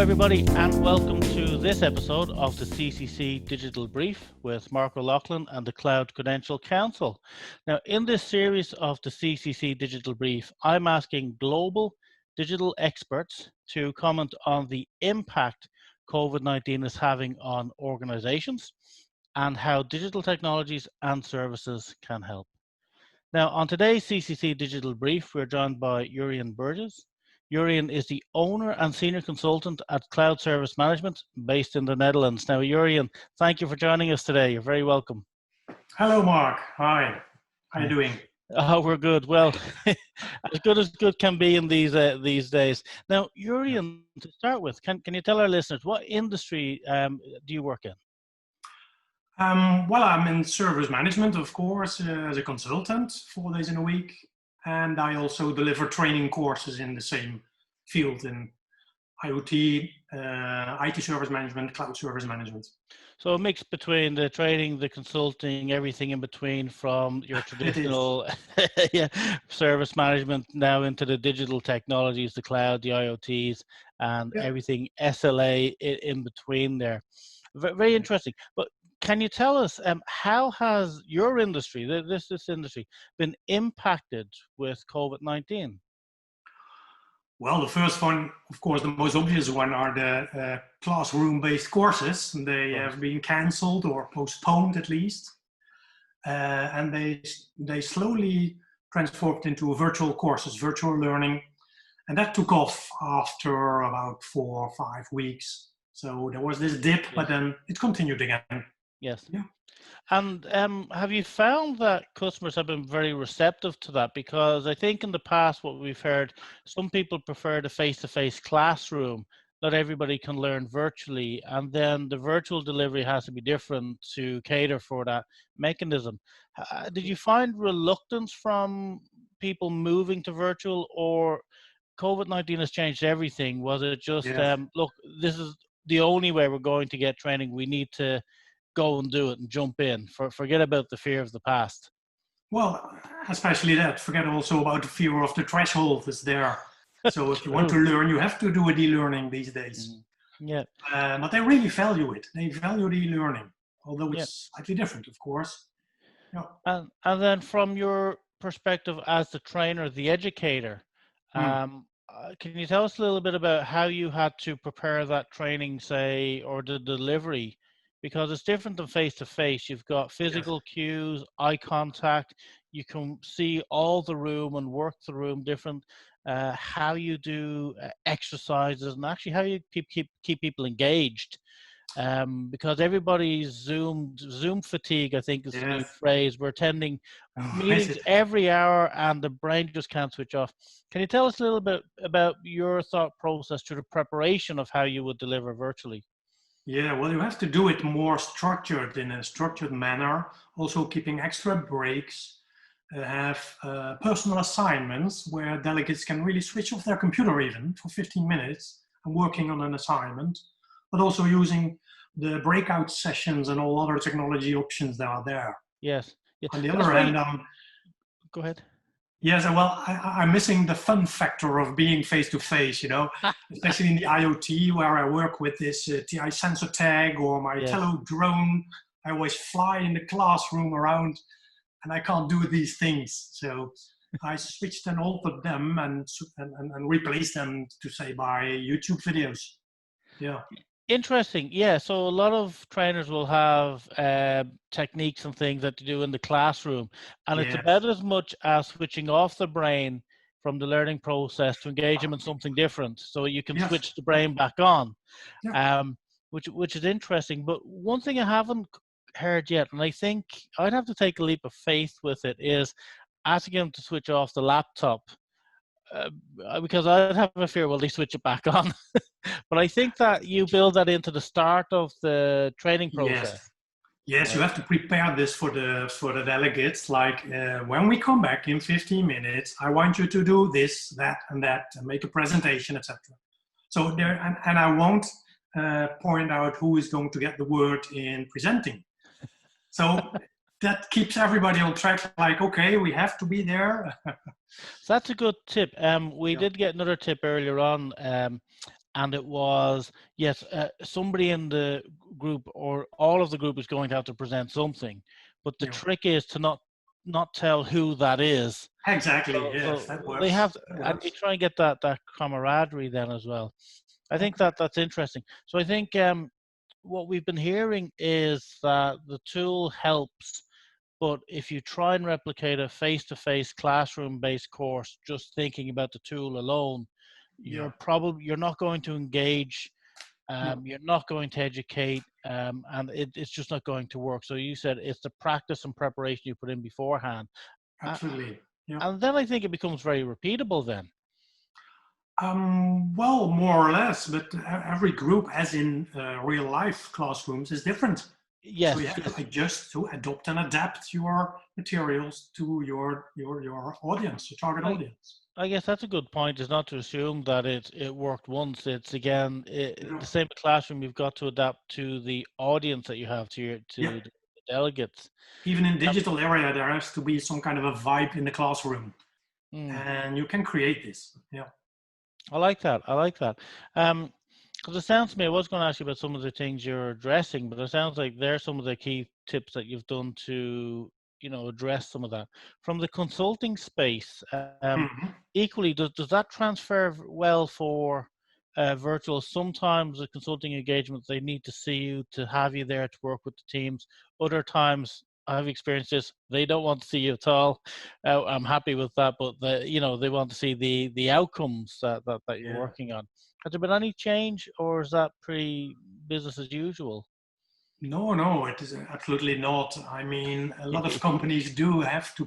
everybody, and welcome to this episode of the CCC Digital Brief with Mark O'Loughlin and the Cloud Credential Council. Now, in this series of the CCC Digital Brief, I'm asking global digital experts to comment on the impact COVID-19 is having on organizations and how digital technologies and services can help. Now, on today's CCC Digital Brief, we're joined by Jurian. Jurian is the owner and senior consultant at Cloud Service Management based in the Netherlands. Now, Jurian, thank you for joining us today. You're very welcome. Hello, Mark. Hi. How are you doing? Oh, we're good. Well, as good can be in these days. Now, Jurian, to start with, can you tell our listeners what industry do you work in? Well, I'm in service management, of course, as a consultant, 4 days in a week. And I also deliver training courses in the same field in IoT, IT service management, cloud service management. So a mix between the training, the consulting, everything in between, from your traditional service management now into the digital technologies, the cloud, the IoTs, and everything SLA in between there. Very interesting. But can you tell us how has your industry, this industry, been impacted with COVID-19? Well, the first one, of course, the most obvious one are the classroom-based courses. They have been cancelled or postponed at least. And they slowly transformed into virtual courses, virtual learning. And that took off after about 4 or 5 weeks. So there was this dip, but then it continued again. Yes. Yeah. And have you found that customers have been very receptive to that? Because I think in the past, what we've heard, some people prefer the face-to-face classroom. Not everybody can learn virtually, and then the virtual delivery has to be different to cater for that mechanism. Did you find reluctance from people moving to virtual, or COVID-19 has changed everything? Was it just, look, this is the only way we're going to get training, we need to go and do it and jump in, forget about the fear of the past? Well, especially that. Forget also about the fear of the threshold is there. So if you want to learn, you have to do an e-learning these days. Yeah. But they really value it. They value the e-learning, although it's slightly different, of course. Yeah. And then from your perspective as the trainer, the educator, can you tell us a little bit about how you had to prepare that training, say, or the delivery? Because it's different than face-to-face. You've got physical cues, eye contact. You can see all the room and work the room different. How you do exercises, and actually how you keep people engaged. Because everybody's Zoom fatigue, I think is the new phrase. We're attending meetings every hour and the brain just can't switch off. Can you tell us a little bit about your thought process to the preparation of how you would deliver virtually? Yeah, well, you have to do it more structured, in a structured manner, also keeping extra breaks, have personal assignments where delegates can really switch off their computer even for 15 minutes and working on an assignment, but also using the breakout sessions and all other technology options that are there. Yes. On the other hand, go ahead. Yes, well, I'm missing the fun factor of being face-to-face, you know, especially in the IoT where I work with this TI sensor tag or my Tello drone. I always fly in the classroom around and I can't do these things. So I switched and altered them and replaced them, to say, by YouTube videos. Yeah. Interesting. Yeah, so a lot of trainers will have techniques and things that to do in the classroom, and it's about as much as switching off the brain from the learning process to engage them in something different, so you can switch the brain back on, which is interesting. But one thing I haven't heard yet, and I think I'd have to take a leap of faith with it, is asking them to switch off the laptop. Because I'd have a fear, will they switch it back on? But I think that you build that into the start of the training process. Yes, you have to prepare this for the delegates. Like when we come back in 15 minutes, I want you to do this, that, and make a presentation, etc. So there, and I won't point out who is going to get the word in presenting. So that keeps everybody on track. Like, okay, we have to be there. So that's a good tip. We did get another tip earlier on, and it was, yes, somebody in the group or all of the group is going to have to present something, but the Yeah. trick is to not tell who that is. Exactly. So, Yes, so that they works. have, That and you works. try and get that camaraderie then as well. I think Okay. that's interesting. So I think what we've been hearing is that the tool helps, but if you try and replicate a face-to-face classroom-based course, just thinking about the tool alone, Yeah. you're not going to engage, No, you're not going to educate, and it's just not going to work. So you said it's the practice and preparation you put in beforehand, uh, absolutely. Yeah. and then I think it becomes very repeatable. Then, Well, more or less, but every group, as in real life classrooms, is different. So you yes, have to yes. adjust to adopt and adapt your materials to your audience, your target I audience. I guess that's a good point. Is not to assume that it worked once. It's again Yeah. the same classroom. You've got to adapt to the audience that you have, Yeah. to the delegates. Even in Um, digital area, there has to be some kind of a vibe in the classroom, mm. and you can create this. Yeah. I like that. I like that. Because it sounds to me, I was going to ask you about some of the things you're addressing, but it sounds like they're some of the key tips that you've done to, address some of that. From the consulting space, Mhm. equally, does that transfer well for virtual? Sometimes the consulting engagements, they need to see you to have you there to work with the teams. Other times, I've experienced this, they don't want to see you at all. I'm happy with that, but they want to see the outcomes that you're Yeah. working on. Has there been any change, or is that pretty business as usual? No, no, it is absolutely not. I mean, a lot of companies do have to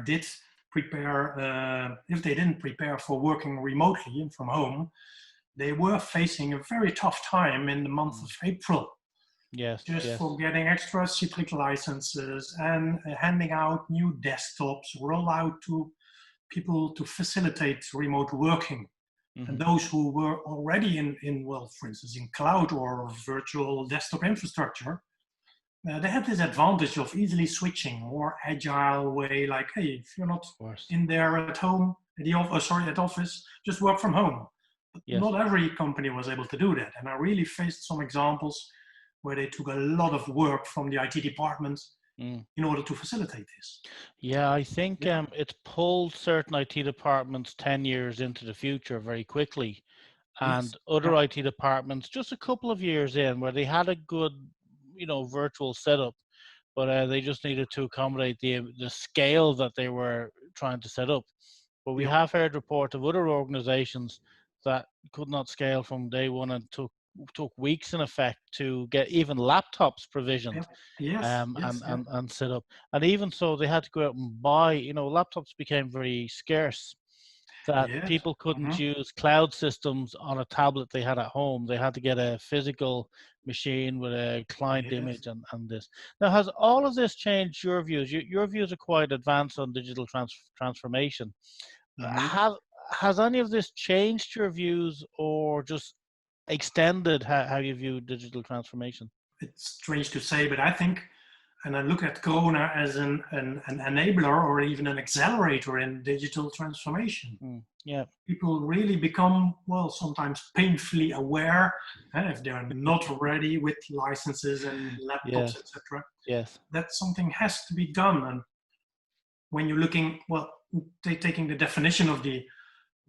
did prepare, if they didn't prepare for working remotely and from home, they were facing a very tough time in the month of Mm. April, Yes, just for yes. getting extra Citric licenses and handing out new desktops, roll out to people to facilitate remote working. And Hmm. those who were already well, for instance, in cloud or virtual desktop infrastructure, they had this advantage of easily switching, more agile way, like, hey, if you're not Of course. in there at home, at office, just work from home. But Yes. not every company was able to do that. And I really faced some examples where they took a lot of work from the IT department Mm. in order to facilitate this. Yeah, I think Yeah, it's pulled certain IT departments 10 years into the future very quickly, yes, and other yeah, IT departments just a couple of years in where they had a good, virtual setup, but they just needed to accommodate the scale that they were trying to set up. But we yeah, have heard reports of other organizations that could not scale from day one and took weeks in effect to get even laptops yeah, provisioned, yes, yes, yeah, and set up. And even so, they had to go out and buy. Laptops became very scarce. That yes, people couldn't mhm, use cloud systems on a tablet they had at home. They had to get a physical machine with a client yes. image and this. Now, has all of this changed your views? Your views are quite advanced on digital transformation. Mhm. Have has any of this changed your views or just extended how you view digital transformation? It's strange to say, but I think, and I look at Corona as an enabler or even an accelerator in digital transformation. Mm, yeah. People really become, well, sometimes painfully aware if they're not ready with licenses and laptops, Yes. etc. Yes. That something has to be done. And when you're looking, well, taking the definition of the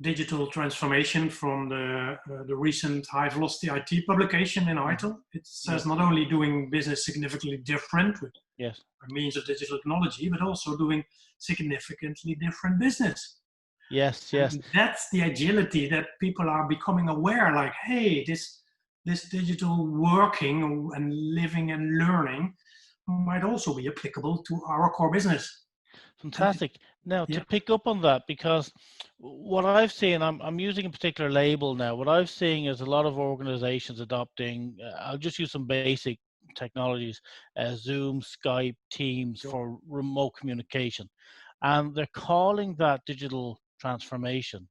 digital transformation from the recent high velocity IT publication in Hmm. ITIL. It Yeah. says not only doing business significantly different with Yes. means of digital technology, but also doing significantly different business. Yes. Yes. And that's the agility that people are becoming aware, like, hey, this digital working and living and learning might also be applicable to our core business. And Fantastic. Now, to yeah, pick up on that, because what I've seen, I'm using a particular label now. What I've seen is a lot of organizations adopting, I'll just use some basic technologies, Zoom, Skype, Teams sure. for remote communication. And they're calling that digital transformation.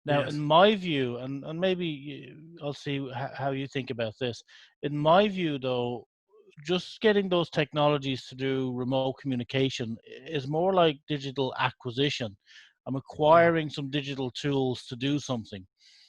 Now, in Yes. my view, and maybe I'll see how you think about this. In my view, though, just getting those technologies to do remote communication is more like digital acquisition. I'm Yeah. acquiring some digital tools to do something.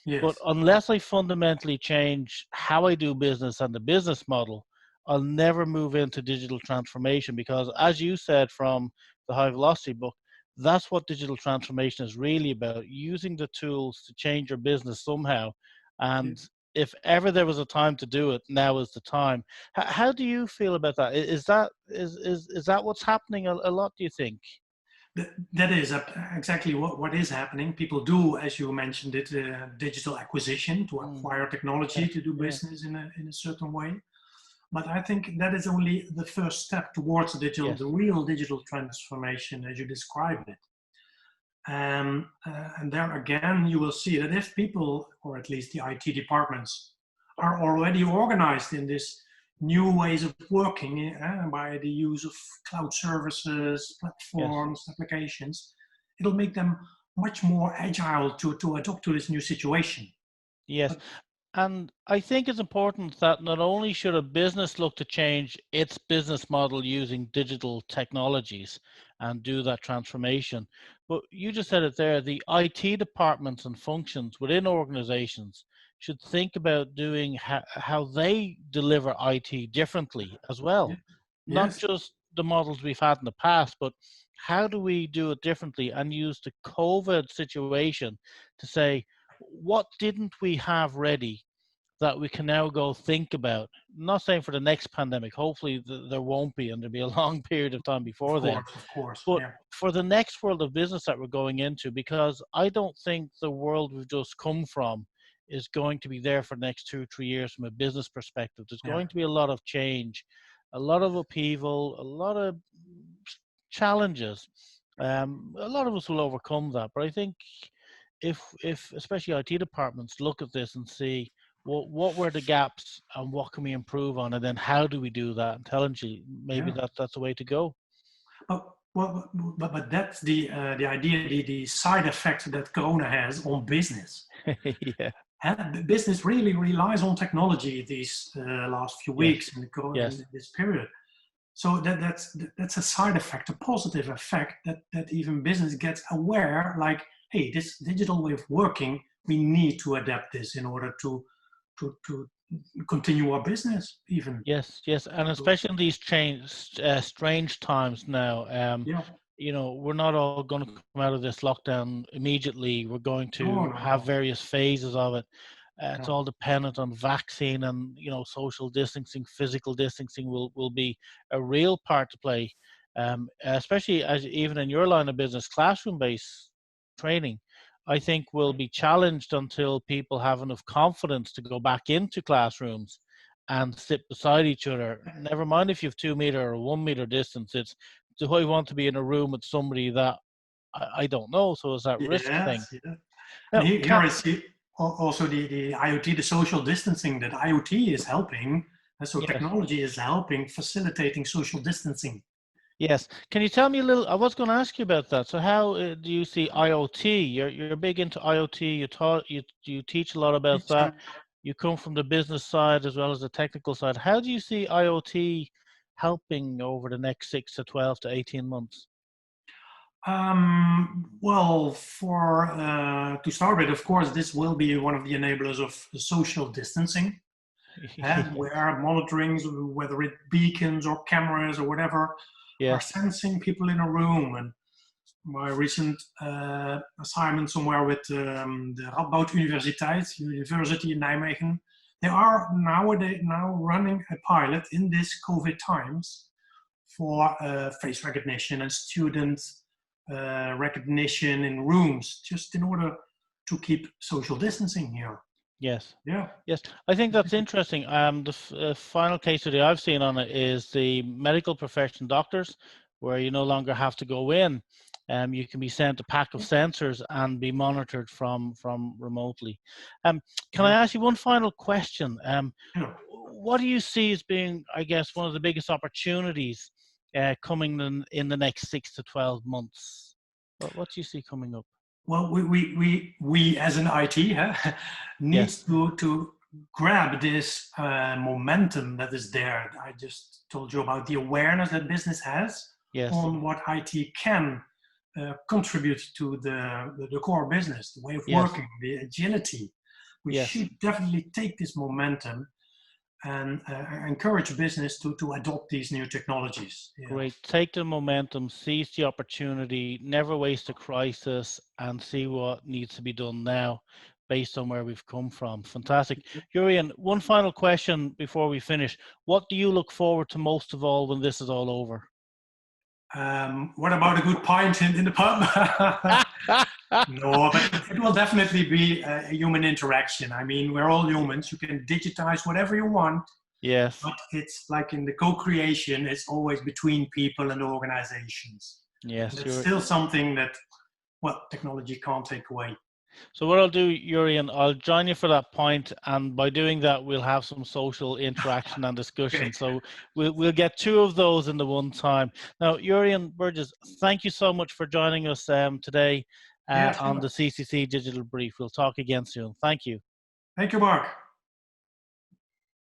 But Yes. unless I fundamentally change how I do business and the business model, I'll never move into digital transformation because, as you said from the High Velocity book, that's what digital transformation is really about, using the tools to change your business somehow. Yeah. And if ever there was a time to do it, now is the time. How do you feel about that? Is that what's happening a lot, do you think? That is exactly what is happening. People do, as you mentioned it, digital acquisition to Mm, acquire technology yes, to do yeah, business in a certain way. But I think that is only the first step towards the yes, real digital transformation as you described it. And there again, you will see that if people, or at least the IT departments, are already organized in this new ways of working by the use of cloud services, yes. platforms, applications, it'll make them much more agile to adapt to this new situation. Yes. But And I think it's important that not only should a business look to change its business model using digital technologies and do that transformation, but you just said it there, the IT departments and functions within organizations should think about doing how they deliver IT differently as yeah, well. Not yes, just the models we've had in the past, but how do we do it differently and use the COVID situation to say, what didn't we have ready that we can now go think about? I'm not saying for the next pandemic, hopefully there won't be, and there'll be a long period of time before then, of course, but yeah, for the next world of business that we're going into, because I don't think the world we've just come from is going to be there for the next 2 3 years from a business perspective. There's yeah, going to be a lot of change, a lot of upheaval, a lot of challenges. A lot of us will overcome that, but I think if especially IT departments look at this and see what were the gaps and what can we improve on, and then how do we do that intelligently, maybe yeah. that's the way to go. But that's the idea, the side effect that Corona has on business. Yeah. Business really relies on technology these last few Yes. weeks Yes. in this period. So that's a side effect, a positive effect that even business gets aware, like, hey, this digital way of working, we need to adapt this in order to continue our business even. Yes, yes, and So, especially in these strange times now. yeah, We're not all going to come out of this lockdown immediately. We're going no, to no, have no, various phases of it. It's yeah, all dependent on vaccine, and social distancing, physical distancing will be a real part to play. Especially as even in your line of business, classroom-based training, I think will be challenged until people have enough confidence to go back into classrooms and sit beside each other. Never mind if you have 2 meter or 1 meter distance. It's, do I want to be in a room with somebody that I don't know? So it's that risk thing. yes, yeah. And Now, here is also the IoT, the social distancing that IoT is helping. And so yes, technology is helping facilitating social distancing. yes. Can you tell me a little? I was going to ask you about that. So how do you see IoT? You're big into IoT. You teach a lot about that. You come from the business side as well as the technical side. How do you see IoT helping over the next 6 to 12 to 18 months? Well, for to start with, of course, this will be one of the enablers of social distancing. Where monitorings, whether it beacons or cameras or whatever, are Yes, sensing people in a room. And my recent assignment somewhere with the Radboud University in Nijmegen, they are now running a pilot in this COVID times for face recognition and student recognition in rooms, just in order to keep social distancing here. yes. Yeah. Yes, I think that's interesting. The final case study I've seen on it is the medical profession doctors, where you no longer have to go in. You can be sent a pack of sensors and be monitored from remotely. Can I Yeah. ask you one final question? Yeah. What do you see as being, I guess, one of the biggest opportunities coming in the next 6 to 12 months? What do you see coming up? Well, we as an IT needs Yes, to grab this momentum that is there. I just told you about the awareness that business has yes, on what IT can contribute to the core business, the way of yes, working, the agility. we Yes. should definitely take this momentum and encourage business to adopt these new technologies. Yeah. Great. Take the momentum, seize the opportunity, never waste a crisis, and see what needs to be done now based on where we've come from. Fantastic. Jurian, one final question before we finish. What do you look forward to most of all when this is all over? What about a good pint in the pub? No, but it will definitely be a human interaction. I mean, we're all humans. You can digitize whatever you want. Yes. But it's like in the co-creation, it's always between people and organizations. Yes. It's still something that, well, technology can't take away. So what I'll do, Jurian, I'll join you for that point, and by doing that, we'll have some social interaction and discussion. Okay. So we'll get two of those in the one time. Now, Jurian Burgess, thank you so much for joining us today Yeah, on the CCC Digital Brief. We'll talk again soon. Thank you. Thank you, Mark.